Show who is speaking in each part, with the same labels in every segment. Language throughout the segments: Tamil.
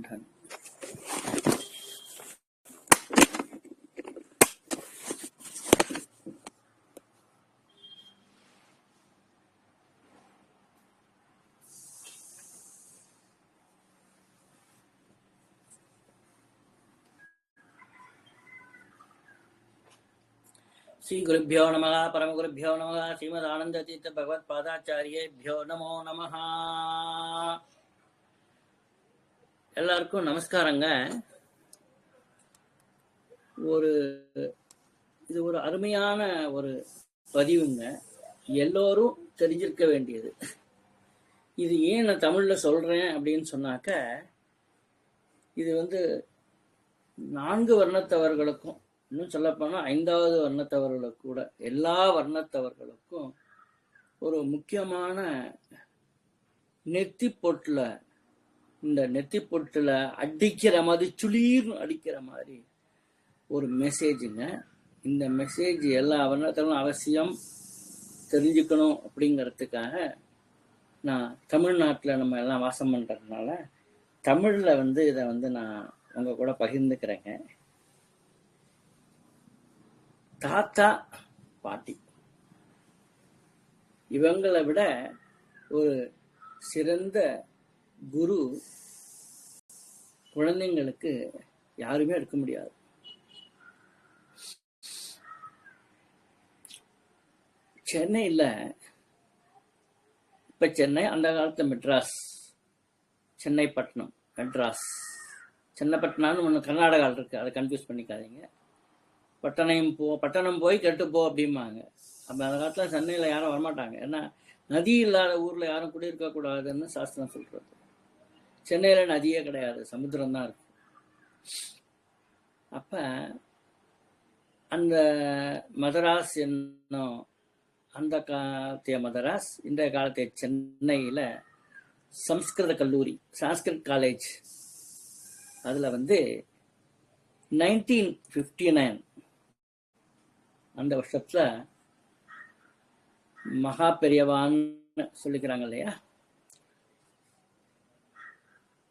Speaker 1: Done. श्री गुरुभ्यो नमः परम गुरुभ्यो नमः श्रीमद् आनंद तीर्थ भगवत पादाचार्येभ्यो नमो नमः. எல்லாருக்கும் நமஸ்காரங்க. இது ஒரு அருமையான ஒரு பதிவுங்க. எல்லோரும் தெரிஞ்சிருக்க வேண்டியது. இது ஏன் நான் தமிழ்ல சொல்றேன் அப்படின்னு சொன்னாக்க, இது 4 வர்ணத்தவர்களுக்கும், இன்னும் சொல்லப்போனா 5வது வர்ணத்தவர்களுக்கு கூட, எல்லா வர்ணத்தவர்களுக்கும் ஒரு முக்கியமான நெத்தி பொட்டுல, இந்த நெத்தி பொட்டுல அடிக்கிற மாதிரி, சுளீர்னு அடிக்கிற மாதிரி ஒரு மெசேஜுங்க. இந்த மெசேஜ் எல்லா வர்ணத்தவர்களும் அவசியம் தெரிஞ்சுக்கணும் அப்படிங்கிறதுக்காக நான் தமிழ்நாட்டில் நம்ம எல்லாம் வாசம் பண்றதுனால தமிழ்ல இதை நான் உங்க கூட பகிர்ந்துக்கிறேங்க. தாத்தா பாட்டி இவங்களை விட ஒரு சிறந்த குரு குழந்தைங்களுக்கு யாருமே இருக்க முடியாது. சென்னையில், இப்ப சென்னை, அந்த காலத்து மெட்ராஸ், சென்னைப்பட்டினம், மெட்ராஸ், சென்னைப்பட்டினான்னு ஒன்று கர்நாடகாவில் இருக்கு, அதை கன்ஃபியூஸ் பண்ணிக்காதீங்க. பட்டணம் போய் கெட்டுப்போ அப்படிம்பாங்க. அப்போ அந்த காலத்தில் சென்னையில் யாரும் வரமாட்டாங்க. ஏன்னா நதி இல்லாத ஊரில் யாரும் குடியிருக்க கூடாதுன்னு சாஸ்திரம் சொல்றது. சென்னையில் நதியே கிடையாது, சமுத்திரம் தான் இருக்கு. அப்ப அந்த மதராஸ் என்னும், அந்த காலத்திய மதராஸ், இந்த காலத்திய சென்னையில் சம்ஸ்கிருத கல்லூரி, சான்ஸ்கிரிட் காலேஜ், அதில் 1959 அந்த வருஷத்துல மகா பெரியவான்னு சொல்லிக்கிறாங்க இல்லையா,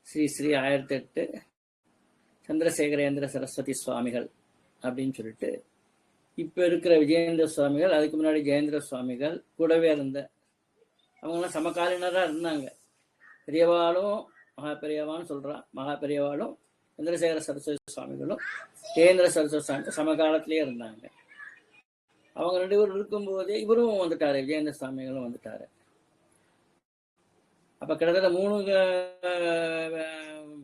Speaker 1: ஸ்ரீ ஸ்ரீ 1008 சந்திரசேகரேந்திர சரஸ்வதி சுவாமிகள் அப்படின்னு சொல்லிட்டு, இப்ப இருக்கிற விஜயேந்திர சுவாமிகள், அதுக்கு முன்னாடி ஜெயேந்திர சுவாமிகள் கூடவே இருந்த அவங்கெல்லாம் சமகாலினராக இருந்தாங்க. பெரியவாளும் மகா பெரியவான்னு சொல்றா, மகா பெரியவாளும் சந்திரசேகர சரஸ்வதி சுவாமிகளும் ஜெயேந்திர சரஸ்வதி சுவாமி சமகாலத்திலேயே இருந்தாங்க. அவங்க 2 பேரும் இருக்கும்போதே இவரும் வந்துட்டாரு, விஜயேந்திர சுவாமிகளும் வந்துட்டாரு. அப்ப கிட்டத்தட்ட 3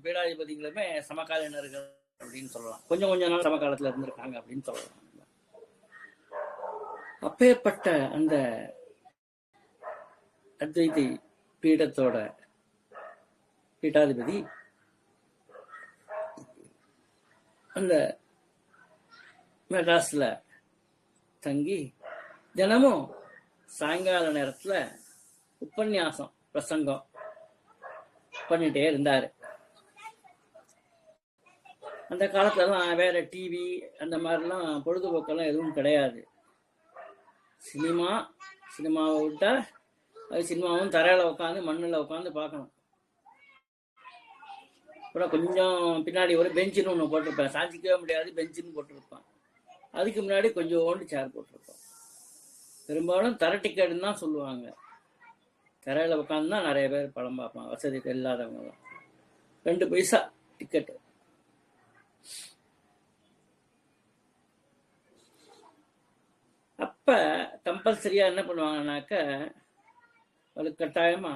Speaker 1: பீடாதிபதிகளுமே சமகாலினர்கள் அப்படின்னு சொல்லலாம். கொஞ்சம் நாள் சமகாலத்துல இருந்திருக்காங்க அப்படின்னு சொல்லலாம். அப்பேற்பட்ட அந்த அத்வைதி பீடத்தோட பீடாதிபதி அந்த மெட்ராஸ்ல தங்கி தினமும் சாயங்கால நேரத்துல உபன்யாசம், பிரசங்கம் பண்ணிட்டே இருந்தாரு. அந்த காலத்துலலாம் வேற டிவி அந்த மாதிரிலாம் பொழுதுபோக்கெல்லாம் எதுவும் கிடையாது. சினிமாவை விட்டா அது சினிமாவும் தரையில உட்காந்து மண்ணில் உட்காந்து பார்க்கணும். அப்புறம் கொஞ்சம் பின்னாடி ஒரு பெஞ்சுன்னு ஒன்று போட்டிருப்பேன், சாஞ்சிக்கவே முடியாது, பெஞ்சுன்னு போட்டிருப்பான். அதுக்கு முன்னாடி கொஞ்சோண்டு சேர் போட்டிருப்போம். பெரும்பாலும் தரை டிக்கெட்டுன்னு தான் சொல்லுவாங்க. தரையில உட்காந்து தான் நிறைய பேர் படம் பார்ப்பாங்க, வசதி இல்லாதவங்கலாம். 2 பைசா டிக்கெட்டு. அப்ப கம்பல்சரியா என்ன பண்ணுவாங்கன்னாக்க, அவளுக்கு கட்டாயமா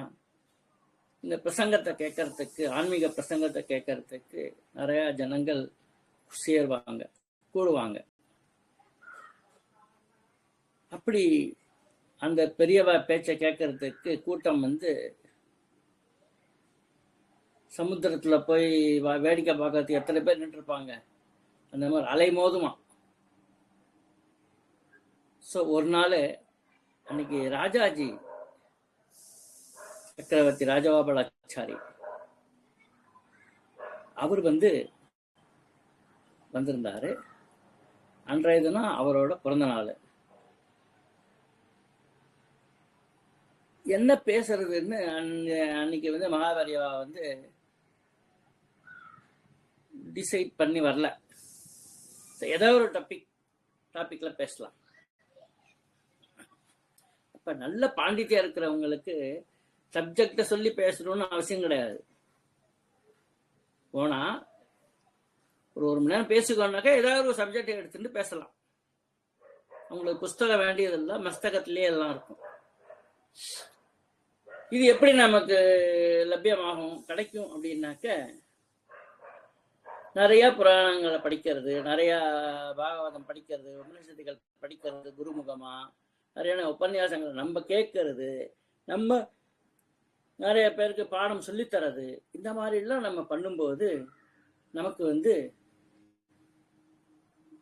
Speaker 1: இந்த பிரசங்கத்தை கேட்கறதுக்கு, ஆன்மீக பிரசங்கத்தை கேட்கறதுக்கு நிறைய ஜனங்கள் சேருவாங்க, கூடுவாங்க. அப்படி அந்த பெரியவா பேச்சை கேட்கறதுக்கு கூட்டம் சமுத்திரத்துல போய் வேடிக்கை பார்க்கறதுக்கு எத்தனை பேர் நின்றுருப்பாங்க, அந்த மாதிரி அலை மோதுமா. ஸோ ஒரு நாள் அன்னைக்கு ராஜாஜி சக்கரவர்த்தி ராஜகோபாலாச்சாரி அவர் வந்திருந்தாரு. அன்றைய தினம் அவரோட பிறந்த நாள். என்ன பேசுறதுன்னு அன்னைக்கு மகாபெரியவா டிசைட் பண்ணி வரல. ஏதாவது ஒரு டாபிக்ல பேசலாம். அப்ப நல்ல பாண்டித்யா இருக்கிறவங்களுக்கு சப்ஜெக்ட சொல்லி பேசணும்னு அவசியம் கிடையாது. போனா ஒரு மணி நேரம் பேசிக்கோனாக்கா ஏதாவது ஒரு சப்ஜெக்ட் எடுத்துட்டு பேசலாம். அவங்களுக்கு புஸ்தகம் வேண்டியதெல்லாம் மஸ்தகத்திலேயே எல்லாம் இருக்கும். இது எப்படி நமக்கு லபியமாகும் கிடைக்கும் அப்படின்னாக்க, நிறைய புராணங்களை படிக்கிறது, நிறைய பாகவதம் படிக்கிறது, உபநிஷத்துகள் படிக்கிறது, குருமுகமா நிறைய உபன்யாசங்களை நம்ம கேட்கறது, நம்ம நிறைய பேருக்கு பாடம் சொல்லித்தரது, இந்த மாதிரிலாம் நம்ம பண்ணும்போது நமக்கு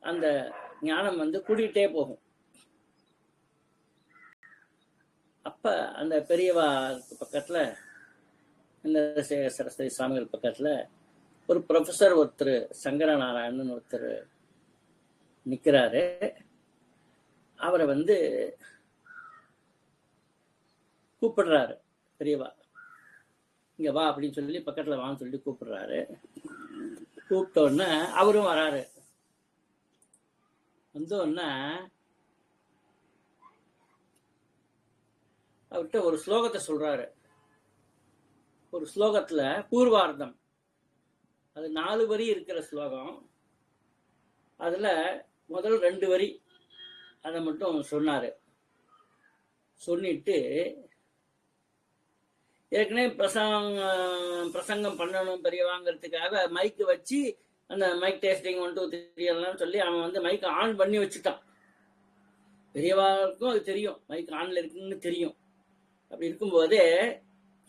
Speaker 1: அந்த ஞானம் கூடிட்டே போகும். அப்ப அந்த பெரியவா பக்கத்துல, இந்த சரஸ்வதி சுவாமிகள் பக்கத்துல ஒரு ப்ரொஃபஸர் ஒருத்தர், சங்கரநாராயணன் ஒருத்தர் நிக்கிறாரு. அவரை கூப்பிடுறாரு பெரியவா, இங்க வா அப்படின்னு சொல்லி, பக்கத்துல வான்னு சொல்லி கூப்பிடுறாரு. கூப்பிட்ட உடனே அவரும் வராரு. வந்தோடனே அவர்கிட்ட ஒரு ஸ்லோகத்தை சொல்றாரு. ஒரு ஸ்லோகத்துல பூர்வார்த்தம், அது 4 வரி இருக்கிற ஸ்லோகம். அதுல முதல் 2 வரி அதை மட்டும் சொன்னாரு. சொல்லிட்டு ஏற்கனவே பிரசங்கம் பண்ணணும் பெரியவாங்கிறதுக்காக மைக்கு வச்சு அந்த மைக் டெஸ்டிங் 1 2 3 எல்லாம் சொல்லி அவன் மைக் ஆன் பண்ணி வச்சுட்டான். பெரியவாருக்கும் அது தெரியும், மைக் ஆன்ல இருக்குன்னு தெரியும். அப்படி இருக்கும்போதே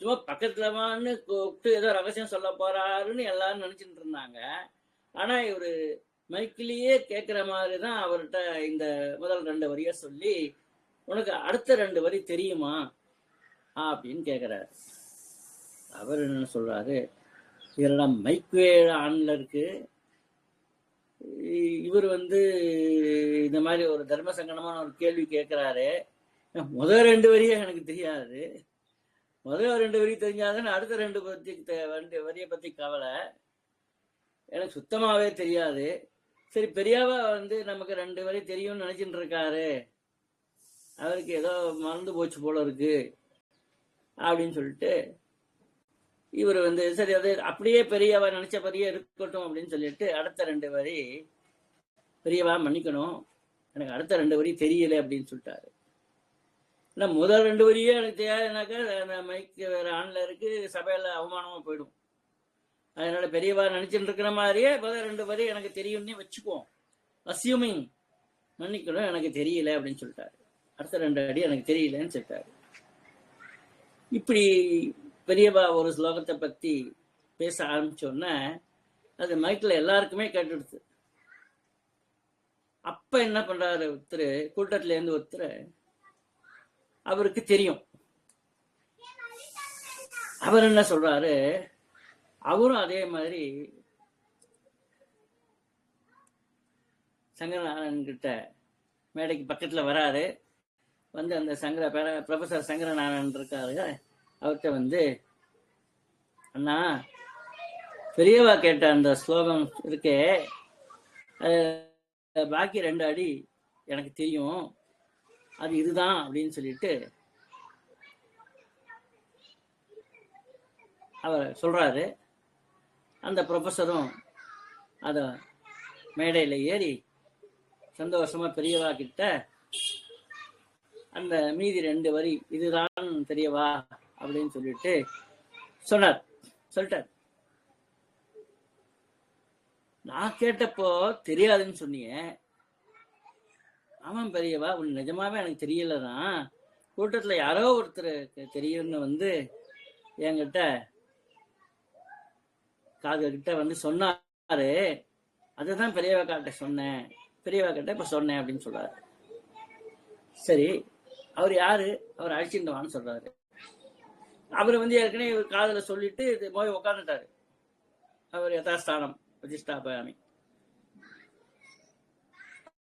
Speaker 1: சும்மா பக்கத்துலவான்னு கூப்பிட்டு ஏதோ ரகசியம் சொல்ல போறாருன்னு எல்லாரும் நினைச்சிட்டு இருந்தாங்க. ஆனா இவரு மைக்கிலேயே கேட்கிற மாதிரிதான் அவர்கிட்ட இந்த முதல் 2 வரியா சொல்லி, உனக்கு அடுத்த 2 வரி தெரியுமா அப்படின்னு கேக்குறாரு. அவர் என்ன சொல்றாரு, இதெல்லாம் மைக் ஆன்ல இருக்கு, இவர் இந்த மாதிரி ஒரு தர்ம சங்கடமான ஒரு கேள்வி கேட்கிறாரு, முதல் 2 வரியே எனக்கு தெரியாது, முதல் 2 வரி தெரிஞ்சாதான் அடுத்த 2 வரியை பத்தி கவலை, எனக்கு சுத்தமாவே தெரியாது. சரி, பெரியவா நமக்கு 2 வரி தெரியும்னு நினைச்சிட்டு இருக்காரு, அவருக்கு ஏதோ மறந்து போச்சு போல இருக்கு அப்படின்னு சொல்லிட்டு இவர் சரி அது அப்படியே பெரியவா நினைச்சபடியே இருக்கட்டும் அப்படின்னு சொல்லிட்டு அடுத்த 2 வரி, பெரியவா மன்னிக்கணும், எனக்கு அடுத்த 2 வரி தெரியல அப்படின்னு சொல்லிட்டாரு. முதல் 2 வரியே எனக்கு தெரியாதுனாக்கா மைக் வேற ஆன்ல இருக்கு, சபையில அவமானமா போயிடும். அதனால பெரியவா நினைச்சுட்டு இருக்கிற மாதிரியே முதல் 2 வரி எனக்கு தெரியும்னே வச்சுக்குவோம், அசியூமிங், மன்னிக்கணும் எனக்கு தெரியல அப்படின்னு சொல்லிட்டாரு. அடுத்த 2 அடி எனக்கு தெரியலன்னு சொல்லிட்டாரு. இப்படி பெரியவா ஒரு ஸ்லோகத்தை பத்தி பேச ஆரம்பிச்சோன்னா அது மைக்ல எல்லாருக்குமே கேட்டுடுது. அப்ப என்ன பண்றாரு ஒருத்தர், கூட்டத்துல இருந்து ஒருத்தர், அவருக்கு தெரியும். அவர் என்ன சொல்றாரு, அவரும் அதே மாதிரி சங்கரநாராயணன் கிட்ட மேடைக்கு பக்கத்துல வராரு. அந்த ப்ரொஃபசர் சங்கரநாராயணன் இருக்காரு, அவர்கிட்ட அண்ணா, பெரியவா கேட்ட அந்த ஸ்லோகம் இருக்கே, பாக்கி 2 அடி எனக்கு தெரியும், அது இதுதான் அப்படின்னு சொல்லிட்டு அவர் சொல்றாரு. அந்த ப்ரொஃபஸரும் அத மேடையில ஏறி சந்தோஷமா பெரியவா கிட்ட அந்த மீதி 2 வரி இதுதான் தெரியவா அப்படின்னு சொல்லிட்டு சொல்லிட்டார். நான் கேட்டப்போ தெரியாதுன்னு சொன்னீங்க. ஆமாம் பெரியவா, உன் நிஜமாவே எனக்கு தெரியலதான், கூட்டத்துல யாரோ ஒருத்தர் தெரியும்னு என்கிட்ட காது கிட்ட சொன்னாரு, அதுதான் பெரியவா கிட்ட சொன்னேன், பெரியவா கிட்ட இப்ப சொன்னேன் அப்படின்னு சொல்றாரு. சரி, அவர் யாரு, அவர் அழிச்சுட்டு வான்னு சொல்றாரு. அவர் ஏற்கனவே இவர் காதல சொல்லிட்டு போய் உட்காந்துட்டாரு. அவர் யதாஸ்தானம் பிரதிஷ்டாபயாமி,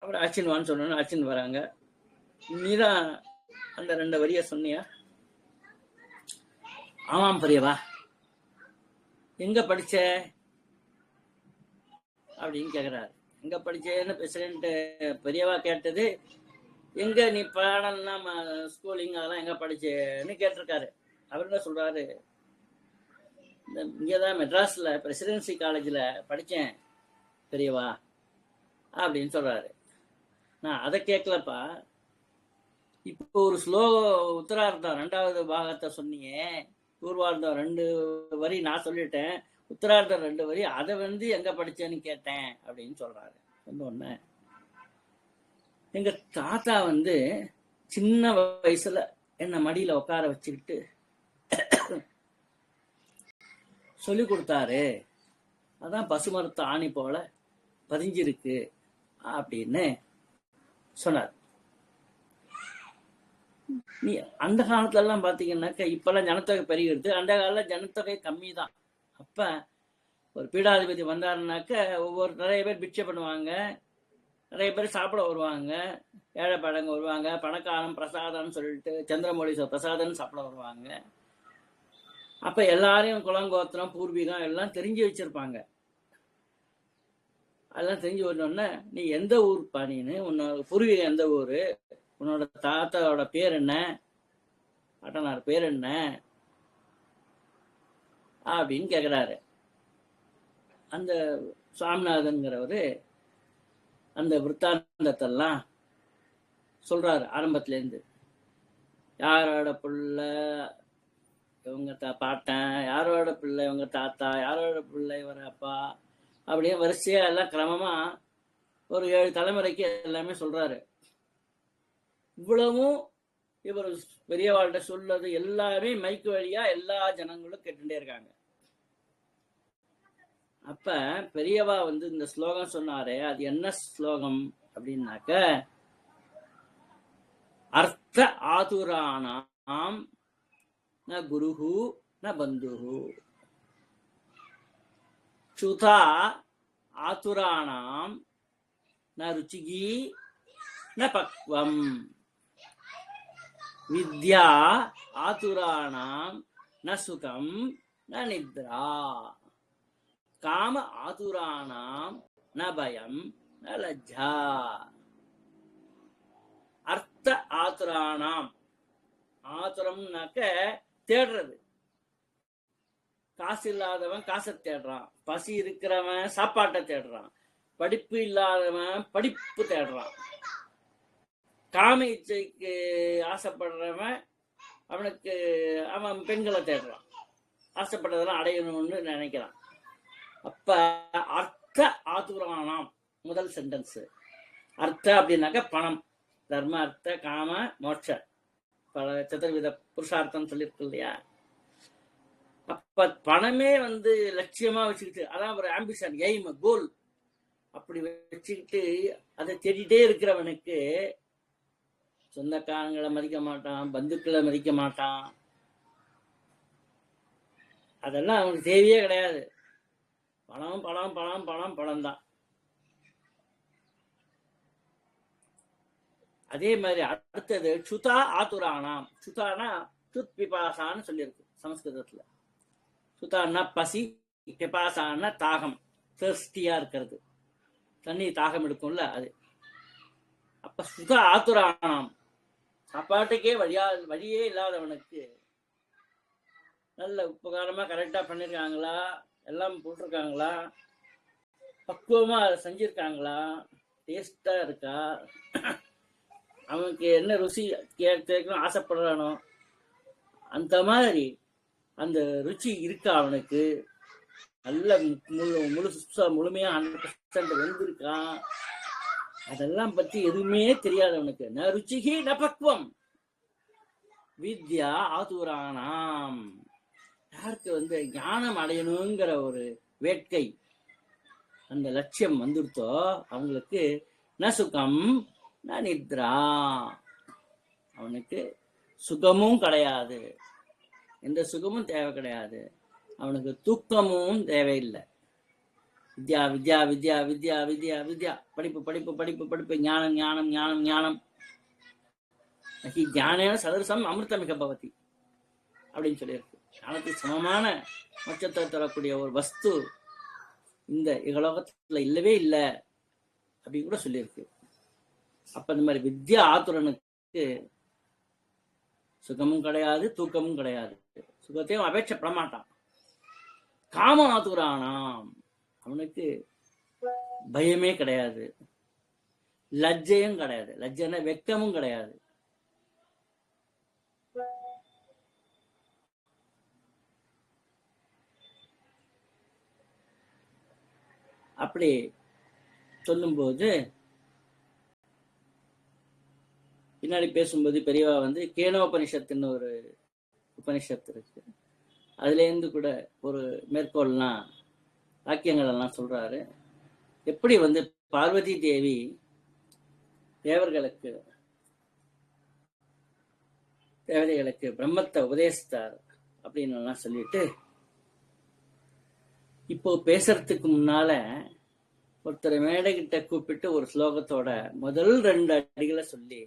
Speaker 1: அவர் அழிச்சுன்னு வான்னு சொன்னோன்னு அழிச்சுன்னு வராங்க. நீதான் அந்த 2 வரிய சொன்னியா? ஆமாம் பெரியவா. எங்க படிச்ச? அப்படின்னு கேக்குறாரு. எங்க படிச்சேன்னு பிரசிடென்ட் பெரியவா கேட்டது, எங்க நீ பாடம்லாம் ஸ்கூலிங் அதெல்லாம் எங்க படிச்சேன்னு கேட்டிருக்காரு. அவர் என்ன சொல்றாரு, இங்கதான் மெட்ராஸ்ல பிரசிடென்சி காலேஜ்ல படிச்சேன் பெரியவா அப்படின்னு சொல்றாரு. நான் அதை கேட்கலப்பா, இப்போ ஒரு ஸ்லோகம் உத்தரார்த்தம் 2வது பாகத்தை சொன்னீங்க, பூர்வார்த்தம் 2 வரி நான் சொல்லிட்டேன், உத்தரார்த்தம் 2 வரி அதை எங்க படிச்சேன்னு கேட்டேன் அப்படின்னு சொல்றாரு. சொன்ன எங்க தாத்தா சின்ன வயசுல என்ன மடியில உட்கார வச்சுக்கிட்டு சொல்லி கொடுத்தாரு, அதான் பசுமரத்து ஆணி போல பதிஞ்சிருக்கு அப்படின்னு சொன்னார். நீ அந்த காலத்துல எல்லாம் பாத்தீங்கன்னாக்க இப்பெல்லாம் ஜனத்தொகை பெருகிறது, அந்த காலத்துல ஜனத்தொகை கம்மி தான். அப்ப ஒரு பீடாதிபதி வந்தாருனாக்க நிறைய பேர் பிட்சை பண்ணுவாங்க, நிறைய பேர் சாப்பிட வருவாங்க, ஏழை பழங்க வருவாங்க, பணக்காரன் பிரசாதம்னு சொல்லிட்டு சந்திரமௌழி பிரசாதம்னு சாப்பிட வருவாங்க. அப்ப எல்லாரையும் குலங்கோத்திரம் பூர்வீகம் எல்லாம் தெரிஞ்சு வச்சிருப்பாங்க. அதெல்லாம் தெரிஞ்சு வரணும்னா, நீ எந்த ஊர் பாணின்னு, உன்னோட பூர்வீகம் எந்த ஊரு, உன்னோட தாத்தாவோட பேர் என்ன, பாட்டனார் பேர் என்ன அப்படின்னு கேக்குறாரு. அந்த சுவாமிநாதன்கிறவரு அந்த விற்த்தாந்தத்தெல்லாம் சொல்றாரு ஆரம்பத்துல இருந்து. யாரோட பிள்ளை இவங்க பாட்டன், யாரோட பிள்ளை இவங்க தாத்தா, யாரோட பிள்ளை இவர அப்பா, அப்படியே வரிசையா எல்லாம் கிரமமா ஒரு 7 தலைமுறைக்கு எல்லாமே சொல்றாரு. இவ்வளவும் இவர் பெரியவாழ்கிட்ட சொல்றது எல்லாமே மைக்கு வழியா எல்லா ஜனங்களும் கேட்டுட்டே இருக்காங்க. அப்ப பெரியவா இந்த ஸ்லோகம் சொன்னாரே, அது என்ன ஸ்லோகம் அப்படின்னாக்க, அர்த்த ஆதுராணாம் ந குருஹு ந பந்துஹு சுதா ஆதுராணாம் ந ருச்சிகி ந பக்வம் வித்யா ஆதுராணாம் ந சுகம் ந நித்ரா காம ஆதுராணாம் ந பயம் ந லஜ்ஜா. அர்த்த ஆதுராணாம், ஆதுரம்னாக்க தேடுறது. காசு இல்லாதவன் காசை தேடுறான், பசி இருக்கிறவன் சாப்பாட்டை தேடுறான், படிப்பு இல்லாதவன் படிப்பு தேடுறான், காம இச்சைக்கு ஆசைப்படுறவன் அவன் பெண்களை தேடுறான், ஆசைப்பட்டதெல்லாம் அடையணும்னு நினைக்கிறான். அப்ப அர்த்த ஆதுரானாம் முதல் சென்டென்ஸ். அர்த்த அப்படின்னாக்க பணம், தர்ம அர்த்த காம மோட்ச பல சதுர்வித புருஷார்த்தம் சொல்லியிருக்கு இல்லையா. அப்ப பணமே லட்சியமா வச்சுக்கிட்டு, அதான் ஒரு ஆம்பிஷன், எய்ம், கோல், அப்படி வச்சுக்கிட்டு அதை தேடிட்டே இருக்கிறவனுக்கு சொந்தக்காரங்களை மதிக்க மாட்டான், பந்துக்களை மதிக்க மாட்டான், அதெல்லாம் அவனுக்கு தேவையே கிடையாது. பணம் பணம் பணம் பணம் பணம் தான். அதே மாதிரி அடுத்தது சுதா ஆதுரானாம். சுதானா சுத் பிபாசான்னு சொல்லியிருக்கு சமஸ்கிருதத்துல. சுதான்னா பசி, பிபாசான்னா தாகம், தேர்ஸ்டியா இருக்கிறது, தண்ணி தாகம் எடுக்கும்ல அது. அப்ப சுதா ஆதுரானாம், சாப்பாட்டுக்கே வழியே இல்லாதவனுக்கு நல்ல உபகாரமா கரெக்டா பண்ணிருக்காங்களா, எல்லாம் போட்டிருக்காங்களா, பக்குவமா அதை செஞ்சிருக்காங்களா, டேஸ்டா இருக்கா, அவனுக்கு என்ன ருசி கேட்கணும் ஆசைப்படுறானோ அந்த மாதிரி அந்த ருச்சி இருக்கா அவனுக்கு, நல்ல முழுமையா 100% வந்திருக்கான், அதெல்லாம் பத்தி எதுவுமே தெரியாதவனுக்கு ந ருச்சிகி ந பக்குவம் வித்யா ஆதுரானாம். யாருக்கு ஞானம் அடையணுங்கிற ஒரு வேட்கை, அந்த லட்சியம் வந்துடுத்தோ அவங்களுக்கு ந சுகம் ந நித்ரா, அவனுக்கு சுகமும் கிடையாது, எந்த சுகமும் தேவை கிடையாது, அவனுக்கு தூக்கமும் தேவையில்லை. வித்யா வித்யா வித்யா வித்யா வித்யா வித்யா, படிப்பு படிப்பு படிப்பு படிப்பு, ஞானம் ஞானம் ஞானம் ஞானம், ஞானேன சதர்சம் அமிர்தமிக பவதி அப்படின்னு சொல்லியிருக்கு. ஞானத்துக்கு சமமான மோட்சத்தை தரக்கூடிய ஒரு வஸ்து இந்த இகலோகத்துல இல்லவே இல்லை அப்படின்னு கூட சொல்லியிருக்கு. அப்ப இந்த மாதிரி வித்யா ஆத்துரனுக்கு சுகமும் கிடையாது, தூக்கமும் கிடையாது. சுகத்தையும் அபேட்சப்பட மாட்டான். காம ஆத்துரானாம், அவனுக்கு பயமே கிடையாது, லஜ்ஜையும் கிடையாது. லஜ்ஜைன்னா வெக்கமும் கிடையாது. அப்படி சொல்லும்போது பின்னாடி பேசும்போது பெரியவா வந்து கேனோபனிஷத்துன்னு ஒரு உபனிஷத்து இருக்கு, அதுல இருந்து கூட ஒரு மேற்கோள்லாம் வாக்கியங்கள் எல்லாம் சொல்றாரு. எப்படி வந்து பார்வதி தேவி தேவதைகளுக்கு பிரம்மத்தை உபதேசித்தார் அப்படின்னு எல்லாம் சொல்லிட்டு, இப்போ பேசுறதுக்கு முன்னால ஒருத்தர் மேடைகிட்ட கூப்பிட்டு ஒரு ஸ்லோகத்தோட முதல் 2 அடிகளை சொல்லி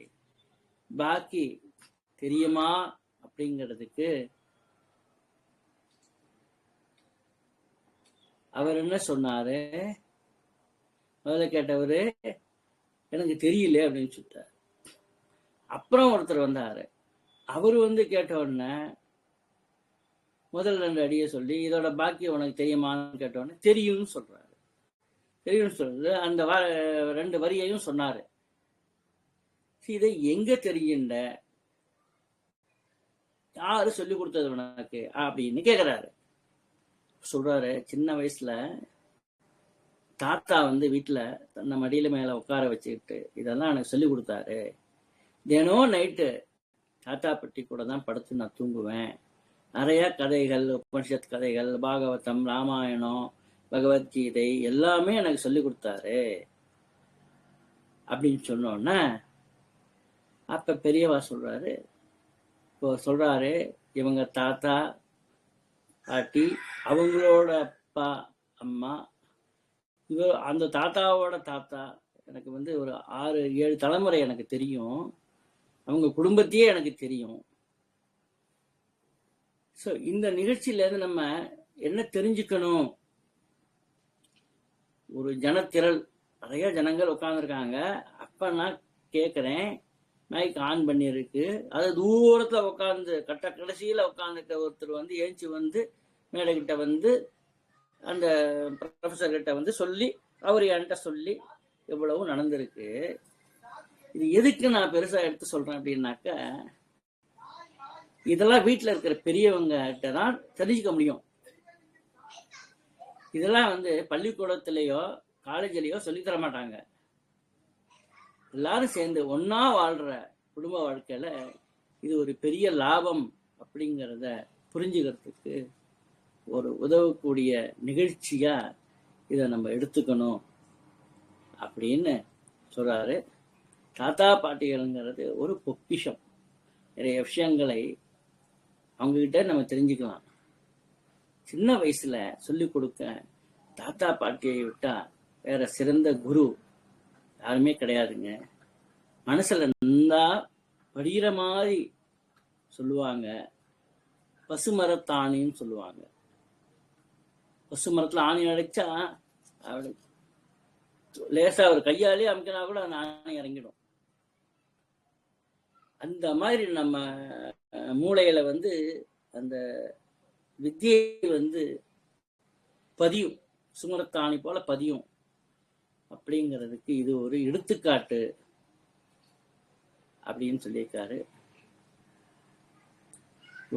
Speaker 1: பாக்கி தெரியுமா அப்படிங்கிறதுக்கு அவர் என்ன சொன்னாரு, முதல்ல கேட்டவரு எனக்கு தெரியல அப்படின்னு சொல்லிட்டார். அப்புறம் ஒருத்தர் வந்தாரு, அவரு வந்து கேட்ட உடனே முதல் 2 அடியை சொல்லி இதோட பாக்கி உனக்கு தெரியுமான்னு கேட்ட உடனே தெரியும்னு சொல்றாரு. தெரியும்னு சொல்றது அந்த 2 வரியையும் சொன்னாரு. இதை எங்க தெரியுண்ட, யாரு சொல்லி கொடுத்தது உனக்கு அப்படின்னு கேக்குறாரு. சொல்றாரு, சின்ன வயசுல தாத்தா வந்து வீட்டுல தன்னை மடியில மேல உட்கார வச்சுக்கிட்டு இதெல்லாம் எனக்கு சொல்லி கொடுத்தாரு. தினம் நைட்டு தாத்தா பட்டி கூட தான் படுத்து நான் தூங்குவேன். நிறைய கதைகள், உபனிஷத் கதைகள், பாகவதம், ராமாயணம், பகவத்கீதை எல்லாமே எனக்கு சொல்லி கொடுத்தாரு அப்படின்னு சொன்னோன்னா, அப்ப பெரியவா சொல்றாரு, இப்போ சொல்றாரு இவங்க தாத்தா பாட்டி, அவங்களோட அப்பா அம்மா, அந்த தாத்தாவோட தாத்தா, எனக்கு வந்து ஒரு 6-7 தலைமுறை எனக்கு தெரியும், அவங்க குடும்பத்தையே எனக்கு தெரியும். ஸோ இந்த நிகழ்ச்சியில இருந்து நம்ம என்ன தெரிஞ்சுக்கணும், ஒரு ஜனத்திரள் நிறைய ஜனங்கள் உட்காந்துருக்காங்க. அப்ப நான் கேட்கிறேன், மைக் ஆன் பண்ணியிருக்கு, அது தூரத்துல உட்காந்து கடைசியில உட்காந்துருக்க ஒருத்தர் வந்து ஏஞ்சி வந்து மேடைகிட்ட வந்து அந்த ப்ரொஃபஸர் கிட்ட வந்து சொல்லி, அவர் என்கிட்ட சொல்லி எவ்வளவு நடந்திருக்கு. இது எதுக்கு நான் பெருசா எடுத்து சொல்றேன் அப்படின்னாக்க, இதெல்லாம் வீட்டுல இருக்கிற பெரியவங்க கிட்ட தான் தெரிஞ்சுக்க முடியும். இதெல்லாம் வந்து பள்ளிக்கூடத்திலேயோ காலேஜ்லயோ சொல்லித்தர மாட்டாங்க. எல்லாரும் சேர்ந்து ஒன்னா வாழ்ற குடும்ப வாழ்க்கையில இது ஒரு பெரிய லாபம் அப்படிங்கிறத புரிஞ்சுக்கிறதுக்கு ஒரு உதவக்கூடிய நிகழ்ச்சியா இதை நம்ம எடுத்துக்கணும் அப்படின்னு சொல்றாரு. தாத்தா பாட்டிகள்ங்கிறது ஒரு பொக்கிஷம். நிறைய விஷயங்களை அவங்ககிட்ட நம்ம தெரிஞ்சுக்கலாம். சின்ன வயசுல சொல்லிக் கொடுக்க தாத்தா பாட்டியை விட்டா வேற சிறந்த குரு யாருமே கிடையாதுங்க. மனசுல நல்லா படிகிற மாதிரி சொல்லுவாங்க. பசுமரத்தாணின்னு சொல்லுவாங்க. பசுமரத்துல ஆணி அடைச்சா அவளை லேசா ஒரு கையாலே அமைக்கினா கூட அந்த ஆணி இறங்கிடும். அந்த மாதிரி நம்ம மூளையில வந்து அந்த வித்தியை வந்து பதியும், சுமரத்தாணி போல பதியும். அப்படிங்கிறதுக்கு இது ஒரு எடுத்துக்காட்டு அப்படின்னு சொல்லியிருக்காரு.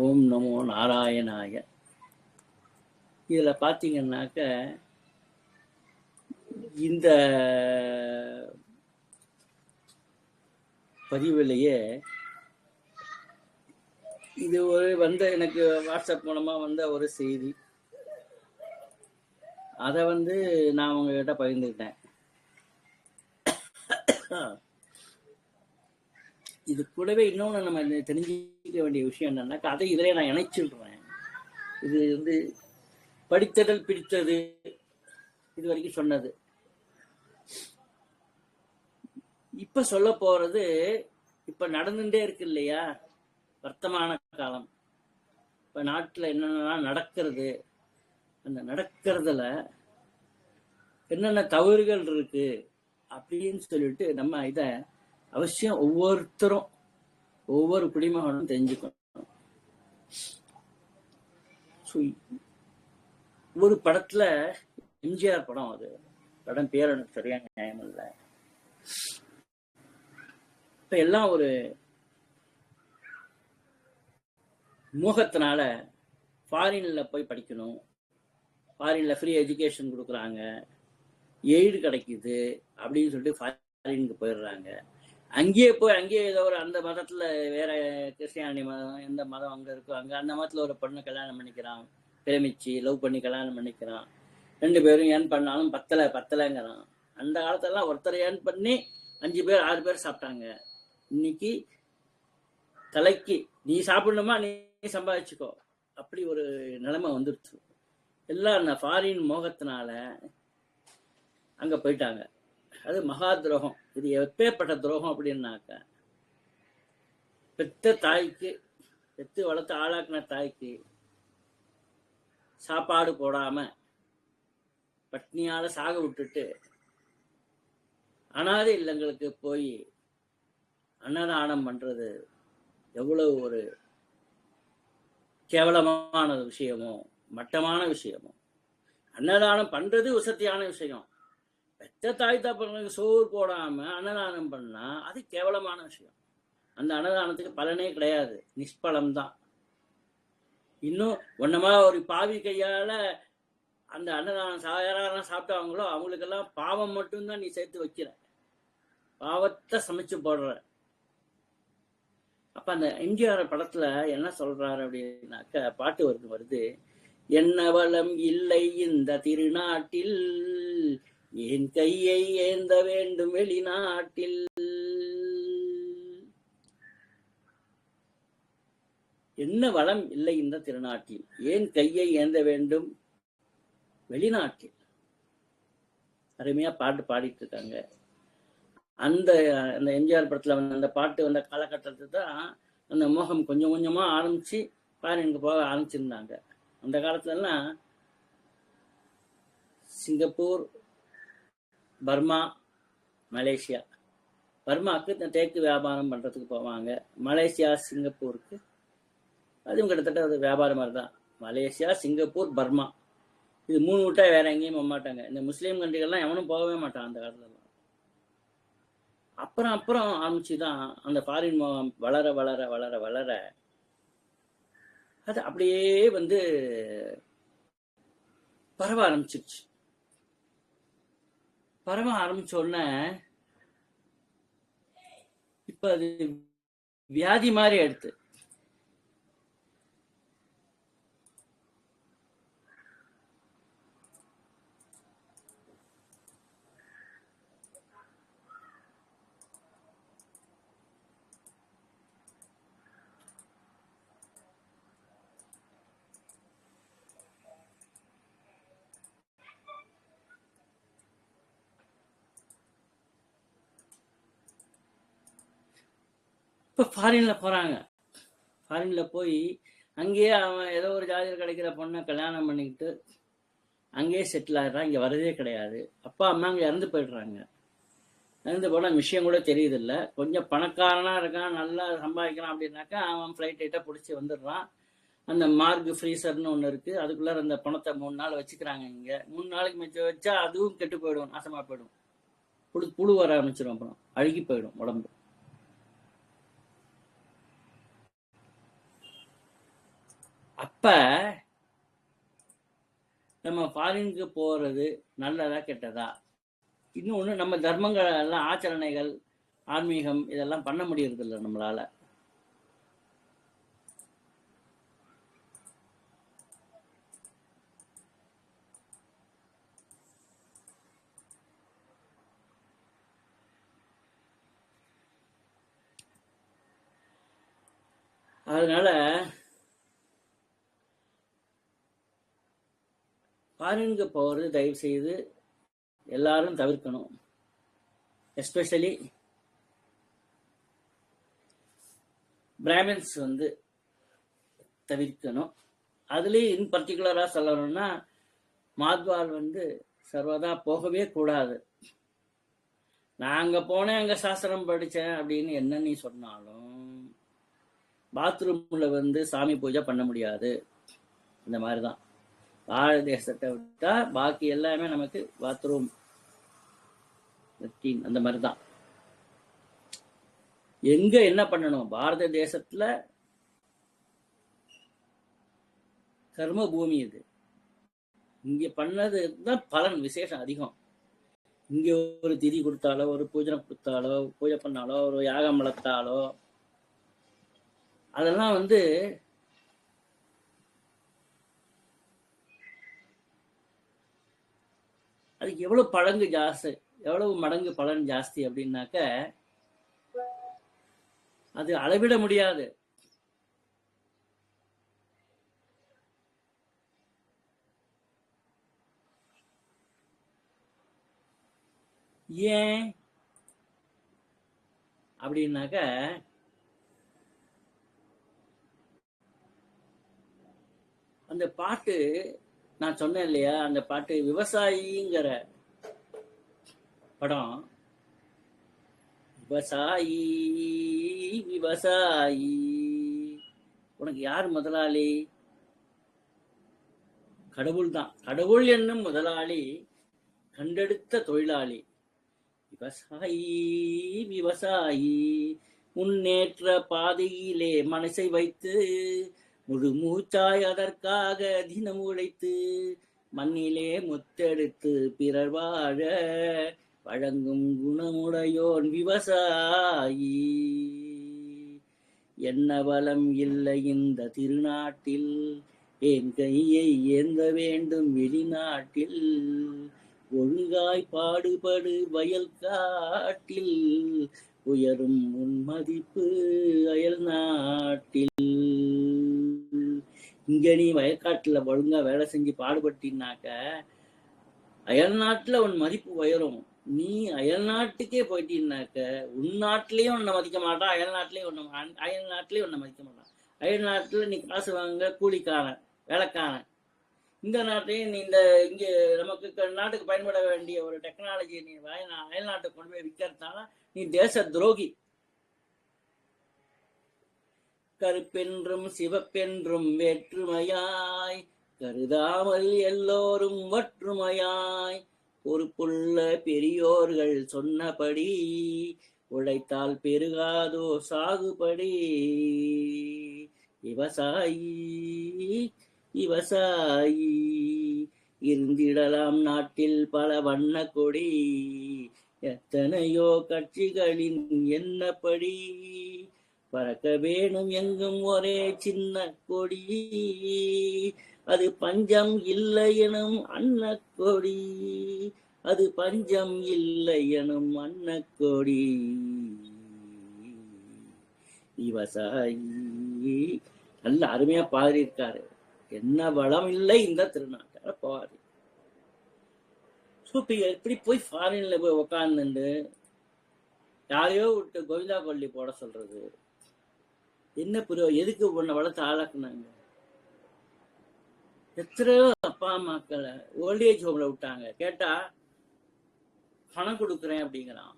Speaker 1: ஓம் நமோ நாராயணாய. இதுல பாத்தீங்கன்னாக்க இந்த பதிவிலேயே இது ஒரு எனக்கு வாட்ஸ்அப் மூலமா வந்த ஒரு செய்தி, அதை வந்து நான் உங்ககிட்ட பகிர்ந்துக்கிட்டேன். இது கூடவே இன்னொன்று நம்ம தெரிஞ்சுக்க வேண்டிய விஷயம் என்னன்னாக்கா, அதை இதிலே நான் இணைச்சிடுறேன். இது வந்து படித்ததல் பிடித்தது இது வரைக்கும் சொன்னது. இப்ப சொல்ல போறது இப்ப நடந்துட்டே இருக்கு இல்லையா, வர்த்தமான காலம். இப்ப நாட்டுல என்னென்னலாம் நடக்கிறது, அந்த நடக்கிறதுல என்னென்ன தவறுகள் இருக்கு அப்படின்னு சொல்லிட்டு நம்ம இதை அவசியம் ஒவ்வொருத்தரும் ஒவ்வொரு குடிமகனும் தெரிஞ்சுக்கணும். ஒரு படத்துல எம்ஜிஆர் படம், அது படம் பேர் எனக்கு சரியான நியாயம் இல்லை. இப்ப எல்லாம் ஒரு மோகத்தினால ஃபாரின்ல போய் படிக்கணும், ஃபாரின்ல ஃப்ரீ எஜுகேஷன் கொடுக்குறாங்க, எய்டு கிடைக்குது அப்படின்னு சொல்லிட்டு ஃபாரினுக்கு போயிடுறாங்க. அங்கேயே ஏதோ ஒரு அந்த மதத்துல வேற கிறிஸ்டியானி மதம் எந்த மதம் அங்க இருக்கோ அங்க அந்த மதத்துல ஒரு பொண்ணை கல்யாணம் பண்ணிக்கிறான், பிரேமிச்சு லவ் பண்ணி கல்யாணம் பண்ணிக்கிறான். 2 பேரும் ஏன் பண்ணாலும் பத்தலைங்கிறான். அந்த காலத்தெல்லாம் ஒருத்தர் ஏன் பண்ணி 5 பேர் 6 பேர் சாப்பிட்டாங்க. இன்னைக்கு தலைக்கு நீ சாப்பிடணுமா நீ சம்பாதிச்சுக்கோ, அப்படி ஒரு நிலைமை வந்துருச்சு. எல்லாம் அந்த ஃபாரின் மோகத்தினால அங்க போயிட்டாங்க. அது மகா துரோகம். இது எப்பேற்பட்ட துரோகம் அப்படின்னாக்க, பெத்த தாய்க்கு, பெத்து வளர்த்து ஆளாக்குன தாய்க்கு சாப்பாடு போடாம பட்னியால சாக விட்டுட்டு அனாதை இல்லங்களுக்கு போய் அன்னதானம் பண்றது எவ்வளவு ஒரு கேவலமான விஷயமோ மட்டமான விஷயமோ. அன்னதானம் பண்றது உசத்தியான விஷயம். பெத்த தாய் தப்பங்களுக்கு சோறு போடாம அன்னதானம் பண்ணா அது கேவலமான விஷயம். அந்த அன்னதானத்துக்கு பலனே கிடையாது, நிஷ்பலம்தான். இன்னும் ஒன்னமா ஒரு பாவி கையால அந்த அன்னதானம் யாரெல்லாம் சாப்பிட்டாங்களோ அவங்களுக்கெல்லாம் பாவம் மட்டும்தான் நீ சேர்த்து வைக்கிற, பாவத்தை சமைச்சு போடுற. அப்ப அந்த எம்ஜிஆர் படத்துல என்ன சொல்றாரு அப்படின்னாக்க, பாட்டு வருது, என்ன வளம் இல்லை இந்த திருநாட்டில், என் கையை ஏந்த வேண்டும் வெளிநாட்டில். என்ன வளம் இல்லை இந்த திருநாட்டில், ஏன் கையை ஏந்த வேண்டும் வெளிநாட்டில். அருமையா பாட்டு பாடிட்டு இருக்காங்க. அந்த எம்ஜிஆர் படத்துல அந்த பாட்டு வந்த காலகட்டத்துக்கு தான் அந்த மோகம் கொஞ்சம் கொஞ்சமா ஆரம்பிச்சு ஃபாரினுக்கு போக ஆரம்பிச்சிருந்தாங்க. அந்த காலத்துல எல்லாம் சிங்கப்பூர், பர்மா, மலேசியா. பர்மாவுக்கு தேக்கு வியாபாரம் பண்றதுக்கு போவாங்க, மலேசியா சிங்கப்பூருக்கு அதுவும் கிட்டத்தட்ட அது வியாபாரம் மாதிரி தான். மலேசியா, சிங்கப்பூர், பர்மா, இது 3 விட்டா வேற எங்கேயும் போக மாட்டாங்க. இந்த முஸ்லீம் கண்ட்ரிகள்லாம் எவனும் போகவே மாட்டான் அந்த காலத்துல. அப்புறம் ஆரம்பிச்சுதான் அந்த ஃபாரின் மோகம் வளர வளர வளர வளர அது அப்படியே வந்து பரவ ஆரம்பிச்சிருச்சு. பரவ ஆரம்பிச்ச உடனே இப்ப அது வியாதி மாதிரி எடுத்து இப்போ ஃபாரின்ல போறாங்க. ஃபாரின்ல போய் அங்கேயே அவன் ஏதோ ஒரு ஜாதியில் கிடைக்கிற பொண்ணை கல்யாணம் பண்ணிக்கிட்டு அங்கேயே செட்டில் ஆகிடுறான். இங்கே வரதே கிடையாது. அப்பா அம்மா அங்கே இறந்து போயிடுறாங்க. இறந்து போனால் விஷயம் கூட தெரியுது இல்லை. கொஞ்சம் பணக்காரனாக இருக்கான், நல்லா சம்பாதிக்கிறான் அப்படின்னாக்கா அவன் ஃப்ளைட் டைட்டாக பிடிச்சி வந்துடுறான். அந்த மார்க் ஃப்ரீசர்னு ஒன்று இருக்குது, அதுக்குள்ளே அந்த பணத்தை 3 நாள் வச்சுக்கிறாங்க. இங்கே 3 நாளைக்கு மிச்சம் வச்சா அதுவும் கெட்டு போயிடும், நாசமாக போயிடும், புழு வர ஆரம்பிச்சிடும், அப்புறம் அழுகி போயிடும் உடம்பு. அப்ப நம்ம ஃபாரினுக்கு போறது நல்லதா கெட்டதா? இன்னொன்று, நம்ம தர்மங்கள் எல்லாம், ஆச்சரணைகள், ஆன்மீகம் இதெல்லாம் பண்ண முடியறது இல்லை நம்மளால. அதனால ஃபாரினுக்கு போகிறது தயவு செய்து எல்லாரும் தவிர்க்கணும். எஸ்பெஷலி பிராமின்ஸ் வந்து தவிர்க்கணும். அதுலேயும் இன் பர்டிகுலராக சொல்லணும்னா மாத்வால் வந்து சர்வதா போகவே கூடாது. நான் அங்க போனேன், அங்க சாஸ்திரம் படிச்சேன் அப்படின்னு என்ன நீ சொன்னாலும் பாத்ரூம்ல வந்து சாமி பூஜை பண்ண முடியாது. இந்த மாதிரிதான் பாரத தேசத்தை விட்டா பாக்கி எல்லாமே நமக்கு பாத்ரூம் அந்த மாதிரிதான். எங்க என்ன பண்ணணும்? பாரத தேசத்துல கர்ம பூமி இது. இங்க பண்ணது தான் பலன் விசேஷம் அதிகம். இங்க ஒரு திதி கொடுத்தாலோ, ஒரு பூஜை கொடுத்தாலோ, பூஜை பண்ணாலோ, ஒரு யாகம் வளர்த்தாலோ, அதெல்லாம் வந்து அதுக்கு எவ்வளவு பழங்கு ஜாஸ்தி, எவ்வளவு மடங்கு பலன் ஜாஸ்தி அப்படின்னாக்க அது அளவிட முடியாது. ஏன் அப்படின்னாக்க அந்த பாட்டு நான் சொன்னேன் இல்லையா, அந்த பாட்டு விவசாயிங்கிற படம். விவசாயி விவசாயி, உனக்கு யார் முதலாளி? கடவுள் தான். கடவுள் என்னும் முதலாளி கண்டெடுத்த தொழிலாளி. விவசாயி விவசாயி, முன்னேற்ற பாதையிலே மனசை வைத்து முழு மூச்சாய் அதற்காக தினம் உழைத்து மண்ணிலே முத்தெடுத்து பிறர் வாழ வழங்கும் குணமுடையோன் விவசாயி. என்ன வளம் இல்லை இந்த திருநாட்டில், என் கையை ஏந்த வேண்டும் வெளிநாட்டில். ஒழுங்காய் பாடுபடு வயல் காட்டில், உயரும் உன் மதிப்பு அயல் நாட்டில். இங்க நீ வயக்காட்டுல ஒழுங்கா வேலை செஞ்சு பாடுபட்டினாக்க அயல் நாட்டுல உன் மதிப்பு உயரும். நீ அயல் நாட்டுக்கே போயிட்டீன்னாக்க உன் நாட்டிலேயும் உன்னை மதிக்க மாட்டான், அயல் நாட்டிலேயும் உன்னை மதிக்க மாட்டான். அயல் நாட்டுல நீ காசு வாங்க கூலிக்காரன், வேலைக்காரன். இந்த நாட்டையும் நீ இங்க நமக்கு நாட்டுக்கு பயன்பட வேண்டிய ஒரு டெக்னாலஜி நீ அயல் நாட்டுக்கு கொண்டு போய் விற்கிறதால நீ தேச துரோகி. கருப்பென்றும் சிவப்பென்றும் வேற்றுமையாய் கருதாமல் எல்லோரும் ஒற்றுமையாய், பொறுப்புள்ள பெரியோர்கள் சொன்னபடி உழைத்தால் பெருகாதோ சாகுபடி. விவசாயி விவசாயி, இருந்திடலாம் நாட்டில் பல வண்ண கொடி, எத்தனையோ கட்சிகளின் என்னப்படி. பறக்க வேணும் எங்கும் ஒரே சின்ன கொடி, அது பஞ்சம் இல்லை எனும் அன்னக்கொடி, அது பஞ்சம் இல்லை எனும் அன்னக்கொடி. விவசாயி நல்ல அருமையா பாடியிருக்காரு. என்ன வளம் இல்லை இந்த திருநாட்டால பாடி. எப்படி போய் ஃபாரின்ல போய் உக்காந்துண்டு யாரையோ விட்டு கோவிந்தா கொல்லி போட சொல்றது என்ன புரிய? எதுக்கு உன்னை வளர்த்து ஆளாக்குனாங்க? எத்தனையோ அப்பா அம்மாக்களை ஓல்டேஜ் ஹோம்ல விட்டாங்க. கேட்டா பணம் கொடுக்குறேன் அப்படிங்கிறான்.